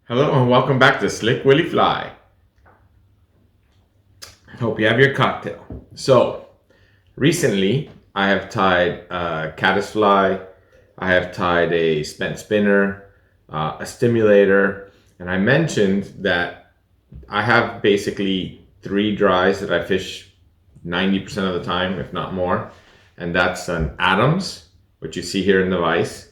Hello and welcome back to Slick Willy Fly. Hope you have your cocktail. So, recently I have tied a caddisfly, I have tied a spent spinner, a stimulator, and I mentioned that I have basically three dries that I fish 90% of the time, if not more, and that's an Adams, which you see here in the vise,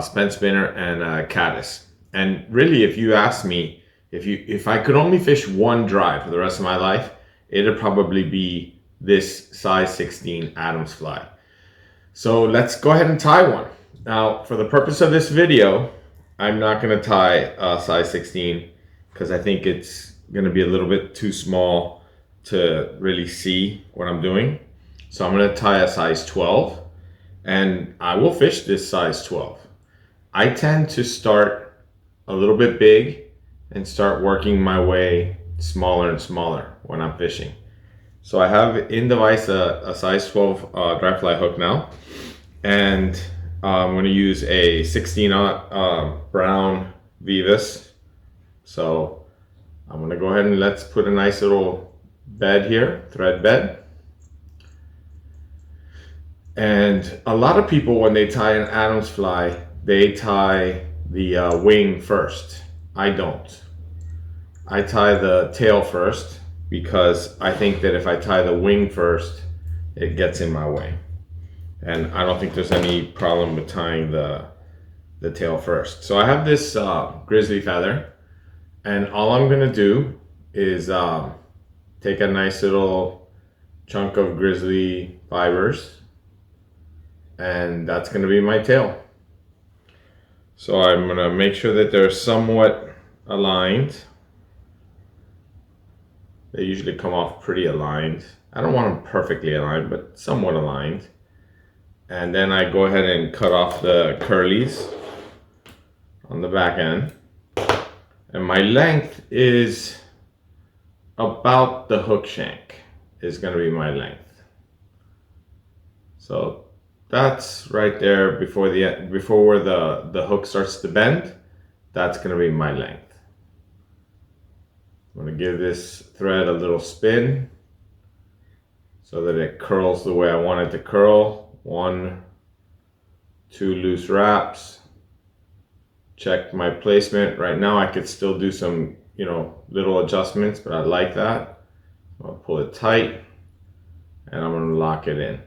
spent spinner, and caddis. And really, if you ask me, if I could only fish one dry for the rest of my life, it'd probably be this size 16 Adams fly. So let's go ahead and tie one. Now, for the purpose of this video, I'm not going to tie a size 16 because I think it's going to be a little bit too small to really see what I'm doing. So I'm going to tie a size 12 and I will fish this size 12. I tend to start a little bit big and start working my way smaller and smaller when I'm fishing. So I have in the vise a size 12 dry fly hook now, and I'm going to use a 16-aught brown Vivas. So I'm going to go ahead and let's put a nice little bed here, thread bed. And a lot of people, when they tie an Adams fly, they tie the wing first. I don't. I tie the tail first because I think that if I tie the wing first, it gets in my way. And I don't think there's any problem with tying the tail first. So I have this Grizzly Feather, and all I'm gonna do is take a nice little chunk of Grizzly fibers, and that's gonna be my tail. So I'm going to make sure that they're somewhat aligned. They usually come off pretty aligned. I don't want them perfectly aligned, but somewhat aligned. And then I go ahead and cut off the curlies on the back end. And my length is about the hook shank is going to be my length. So that's right there before where the hook starts to bend. That's going to be my length. I'm going to give this thread a little spin so that it curls the way I want it to curl. 1, 2 loose wraps. Check my placement. Right now I could still do some, little adjustments, but I like that. I'll pull it tight and I'm going to lock it in.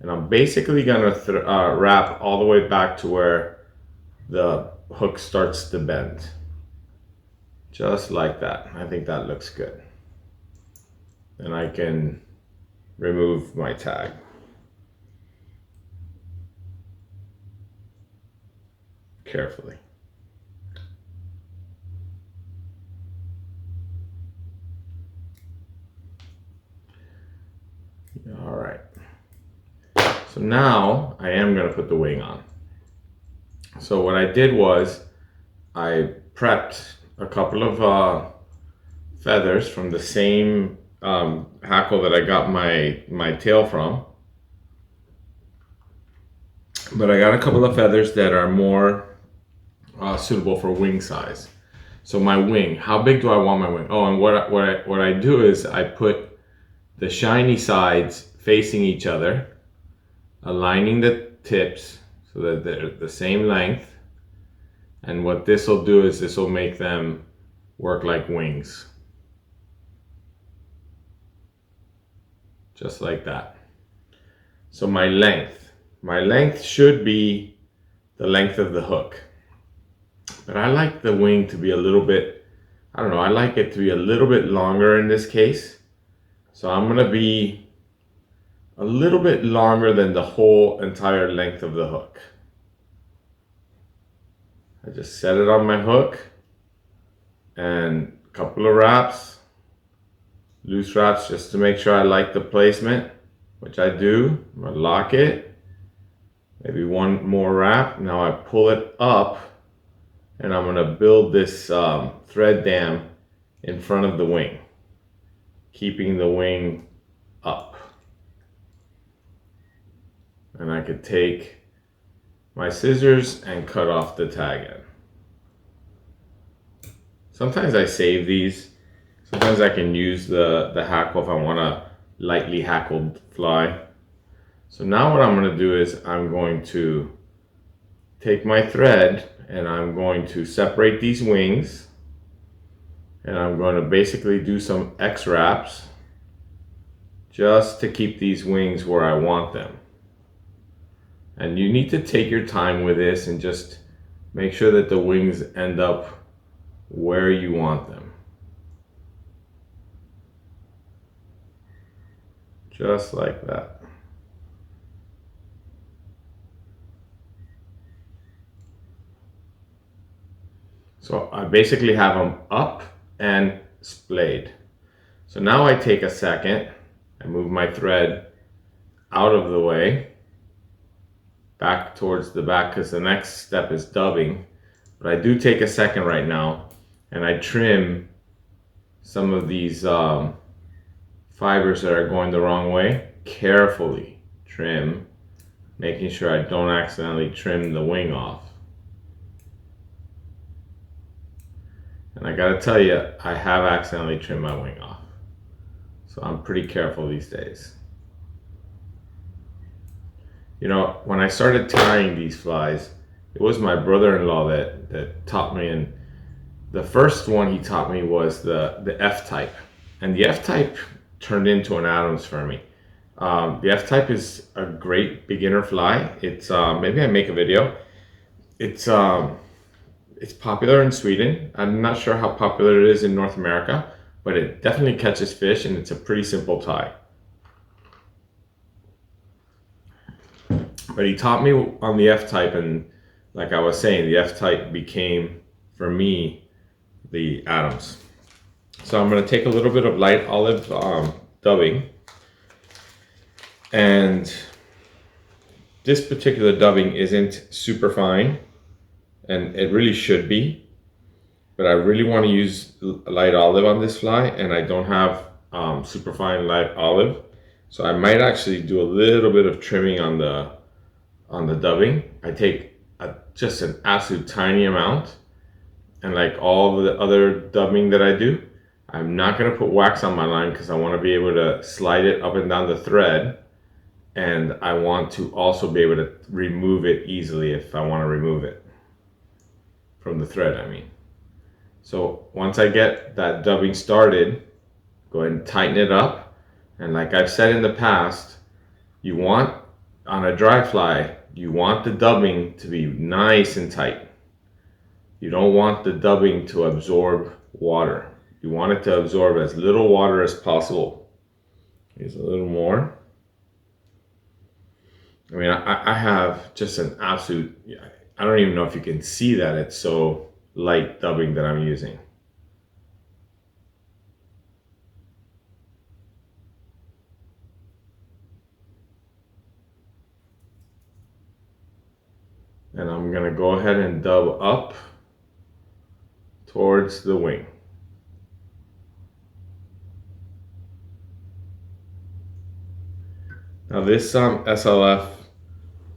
And I'm basically going to wrap all the way back to where the hook starts to bend. Just like that. I think that looks good. And I can remove my tag. Carefully. All right. So now I am going to put the wing on. So what I did was I prepped a couple of feathers from the same hackle that I got my tail from. But I got a couple of feathers that are more suitable for wing size. So my wing, how big do I want my wing? Oh, and what I do is I put the shiny sides facing each other, aligning the tips so that they're the same length. And what this will do is this will make them work like wings. Just like that. So my length should be the length of the hook. But I like the wing to be a little bit, I don't know, I like it to be a little bit longer in this case. So I'm going to be a little bit longer than the whole entire length of the hook. I just set it on my hook and a couple of wraps, loose wraps, just to make sure I like the placement, which I do. I'm going to lock it, maybe one more wrap. Now I pull it up and I'm going to build this thread dam in front of the wing, keeping the wing up. And I could take my scissors and cut off the tag end. Sometimes I save these. Sometimes I can use the hackle if I want a lightly hackled fly. So now what I'm going to do is I'm going to take my thread and I'm going to separate these wings, and I'm going to basically do some X wraps just to keep these wings where I want them. And you need to take your time with this and just make sure that the wings end up where you want them. Just like that. So I basically have them up and splayed. So now I take a second, I move my thread out of the way, back towards the back, because the next step is dubbing. But I do take a second right now and I trim some of these fibers that are going the wrong way. Carefully trim, making sure I don't accidentally trim the wing off. And I gotta tell you, I have accidentally trimmed my wing off. So I'm pretty careful these days. You know, when I started tying these flies, it was my brother-in-law that taught me, and the first one he taught me was the F-type. And the F-type turned into an Adams for me. The F-type is a great beginner fly. It's maybe I make a video. It's popular in Sweden. I'm not sure how popular it is in North America, but it definitely catches fish and it's a pretty simple tie. But he taught me on the F-type, and like I was saying, the F-type became, for me, the Adams. So I'm going to take a little bit of light olive dubbing, and this particular dubbing isn't super fine, and it really should be, but I really want to use light olive on this fly, and I don't have super fine light olive, so I might actually do a little bit of trimming on the dubbing. I take just an absolute tiny amount, and like all the other dubbing that I do, I'm not going to put wax on my line because I want to be able to slide it up and down the thread, and I want to also be able to remove it easily if I want to remove it from the thread, I mean. So once I get that dubbing started, go ahead and tighten it up, and like I've said in the past, you want, on a dry fly, you want the dubbing to be nice and tight. You don't want the dubbing to absorb water. You want it to absorb as little water as possible. Here's a little more. I mean, I have just an absolute, I don't even know if you can see that, it's so light dubbing that I'm using. And I'm going to go ahead and dub up towards the wing. Now this SLF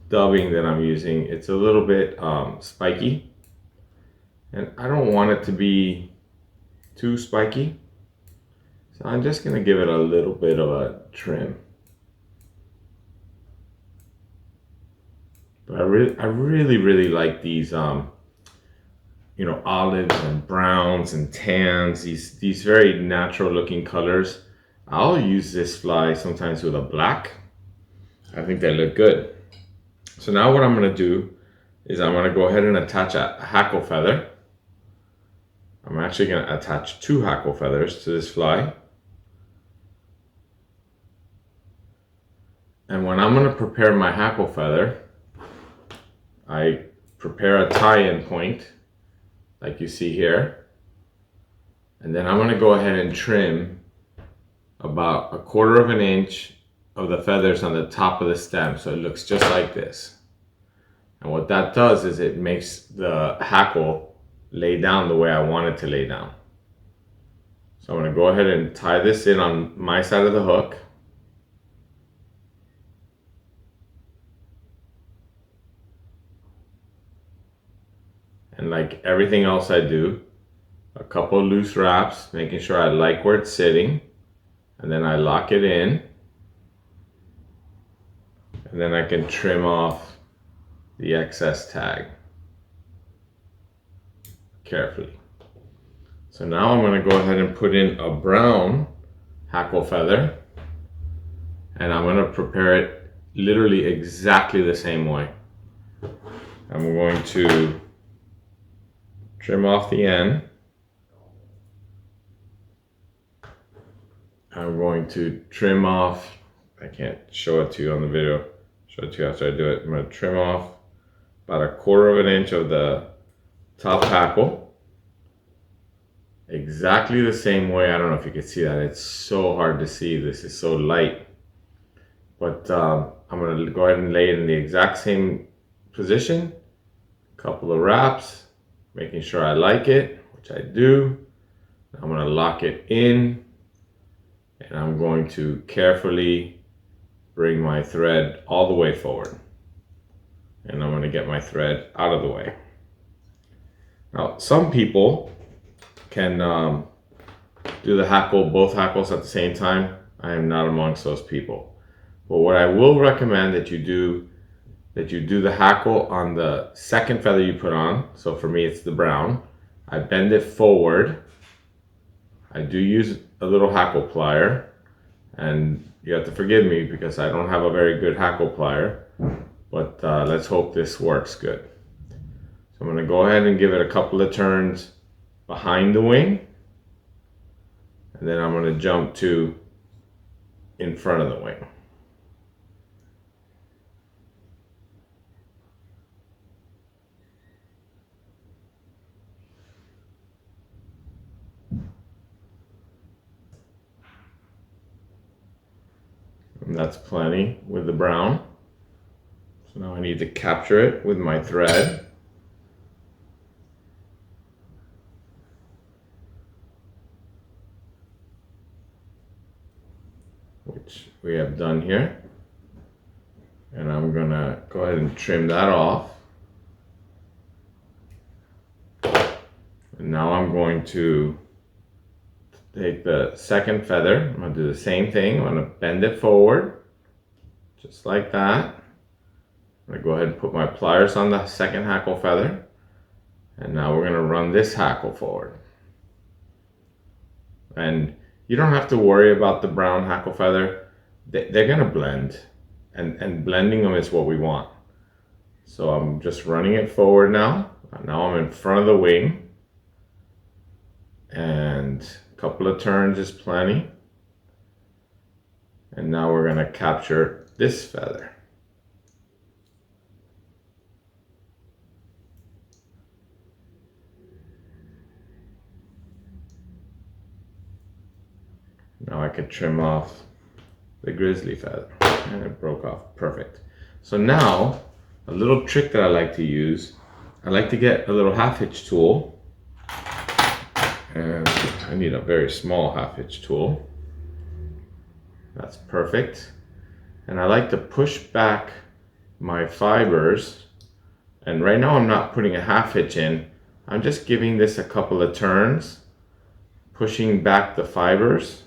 dubbing that I'm using, it's a little bit spiky, and I don't want it to be too spiky, so I'm just going to give it a little bit of a trim. But I really like these, you know, olives and browns and tans, these very natural looking colors. I'll use this fly sometimes with a black. I think they look good. So now what I'm going to do is I'm going to go ahead and attach a hackle feather. I'm actually going to attach 2 hackle feathers to this fly. And when I'm going to prepare my hackle feather, I prepare a tie-in point, like you see here. And then I'm going to go ahead and trim about 1/4 of an inch of the feathers on the top of the stem, so it looks just like this. And what that does is it makes the hackle lay down the way I want it to lay down. So I'm going to go ahead and tie this in on my side of the hook. And like everything else I do, a couple loose wraps, making sure I like where it's sitting, and then I lock it in, and then I can trim off the excess tag carefully. So now I'm going to go ahead and put in a brown hackle feather, and I'm going to prepare it literally exactly the same way. I'm going to trim off the end. I'm going to trim off, I can't show it to you on the video, show it to you after I do it. I'm going to trim off about 1/4 inch of the top hackle. Exactly the same way. I don't know if you can see that. It's so hard to see. This is so light. But I'm going to go ahead and lay it in the exact same position. Couple of wraps, making sure I like it, which I do. I'm going to lock it in, and I'm going to carefully bring my thread all the way forward. And I'm going to get my thread out of the way. Now, some people can do the hackle, both hackles at the same time. I am not amongst those people. But what I will recommend that you do the hackle on the second feather you put on. So for me, it's the brown. I bend it forward. I do use a little hackle plier, and you have to forgive me because I don't have a very good hackle plier, but let's hope this works good. So I'm going to go ahead and give it a couple of turns behind the wing, and then I'm going to jump to in front of the wing. And that's plenty with the brown. So now I need to capture it with my thread. Which we have done here. And I'm gonna go ahead and trim that off. And now I'm going to take the second feather. I'm going to do the same thing. I'm going to bend it forward, just like that. I'm going to go ahead and put my pliers on the second hackle feather. And now we're going to run this hackle forward. And you don't have to worry about the brown hackle feather. They're going to blend. And blending them is what we want. So I'm just running it forward now. Now I'm in front of the wing. And a couple of turns is plenty. And now we're going to capture this feather. Now I can trim off the grizzly feather, and it broke off perfect. So now a little trick that I like to use, I like to get a little half hitch tool. And I need a very small half hitch tool. That's perfect. And I like to push back my fibers. And right now I'm not putting a half hitch in. I'm just giving this a couple of turns, pushing back the fibers.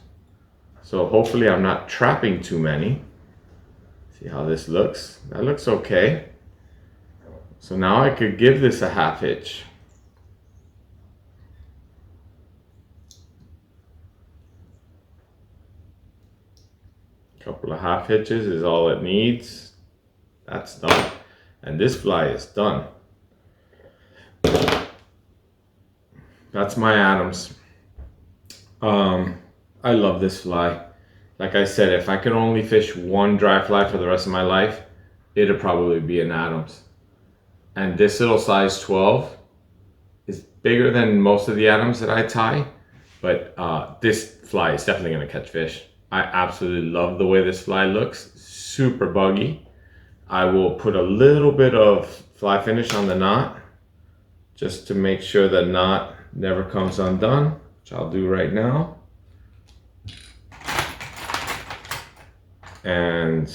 So hopefully I'm not trapping too many. See how this looks? That looks okay. So now I could give this a half hitch. Couple of half hitches is all it needs. That's done. And this fly is done. That's my Adams. I love this fly. Like I said, if I could only fish one dry fly for the rest of my life, it'd probably be an Adams. And this little size 12 is bigger than most of the Adams that I tie, but this fly is definitely gonna catch fish. I absolutely love the way this fly looks, super buggy. I will put a little bit of fly finish on the knot just to make sure the knot never comes undone, which I'll do right now. And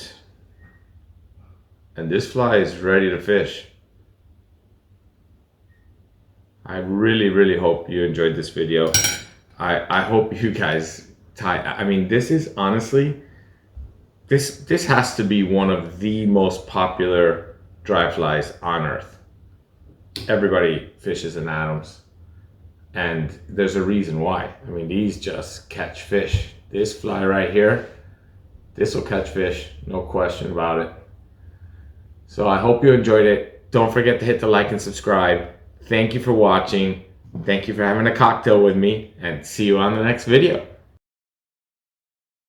this fly is ready to fish. I really, really hope you enjoyed this video. I hope you guys tie. I mean, this is honestly, this has to be one of the most popular dry flies on earth. Everybody fishes in Adams, and there's a reason why. I mean, these just catch fish. This fly right here, this will catch fish, no question about it. So I hope you enjoyed it. Don't forget to hit the like and subscribe. Thank you for watching. Thank you for having a cocktail with me, and see you on the next video.